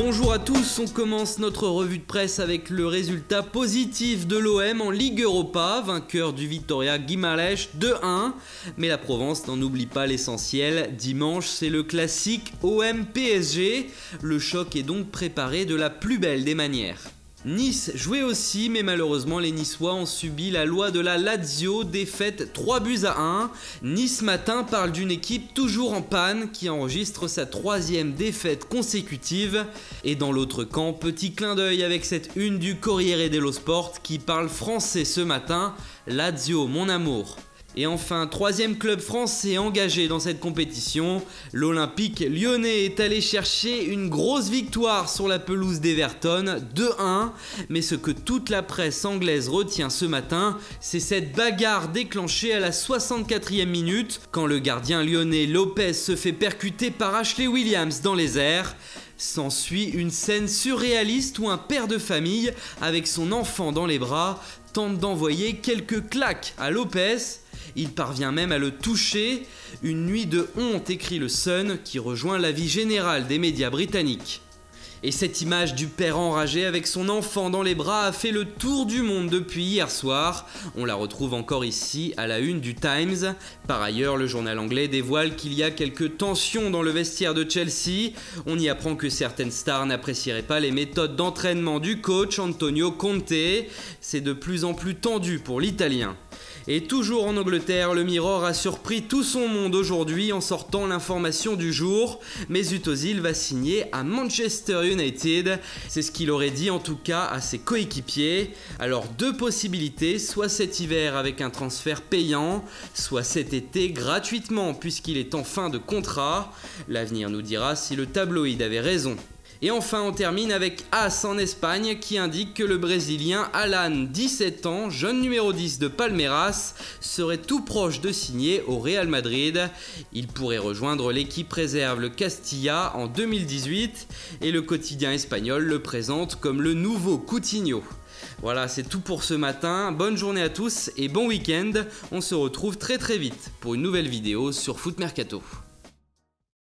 Bonjour à tous, on commence notre revue de presse avec le résultat positif de l'OM en Ligue Europa, vainqueur du Vitória Guimarães 2-1. Mais la Provence n'en oublie pas l'essentiel, dimanche c'est le classique OM-PSG. Le choc est donc préparé de la plus belle des manières. Nice jouait aussi, mais malheureusement les Niçois ont subi la loi de la Lazio, défaite 3-1. Nice Matin parle d'une équipe toujours en panne qui enregistre sa 3e défaite consécutive. Et dans l'autre camp, petit clin d'œil avec cette une du Corriere dello Sport qui parle français ce matin, Lazio mon amour. Et enfin, 3e club français engagé dans cette compétition, l'Olympique lyonnais est allé chercher une grosse victoire sur la pelouse d'Everton, 2-1. Mais ce que toute la presse anglaise retient ce matin, c'est cette bagarre déclenchée à la 64e minute, quand le gardien lyonnais Lopez se fait percuter par Ashley Williams dans les airs. S'ensuit une scène surréaliste où un père de famille, avec son enfant dans les bras, tente d'envoyer quelques claques à Lopez. Il parvient même à le toucher. Une nuit de honte, écrit le Sun, qui rejoint l'avis général des médias britanniques. Et cette image du père enragé avec son enfant dans les bras a fait le tour du monde depuis hier soir. On la retrouve encore ici à la une du Times. Par ailleurs, le journal anglais dévoile qu'il y a quelques tensions dans le vestiaire de Chelsea. On y apprend que certaines stars n'apprécieraient pas les méthodes d'entraînement du coach Antonio Conte. C'est de plus en plus tendu pour l'Italien. Et toujours en Angleterre, le Mirror a surpris tout son monde aujourd'hui en sortant l'information du jour. Mesut Özil va signer à Manchester United. C'est ce qu'il aurait dit en tout cas à ses coéquipiers. Alors deux possibilités, soit cet hiver avec un transfert payant, soit cet été gratuitement puisqu'il est en fin de contrat. L'avenir nous dira si le tabloïd avait raison. Et enfin on termine avec AS en Espagne qui indique que le Brésilien Alan, 17 ans, jeune numéro 10 de Palmeiras, serait tout proche de signer au Real Madrid. Il pourrait rejoindre l'équipe réserve le Castilla en 2018 et le quotidien espagnol le présente comme le nouveau Coutinho. Voilà, c'est tout pour ce matin, bonne journée à tous et bon week-end. On se retrouve très vite pour une nouvelle vidéo sur Foot Mercato.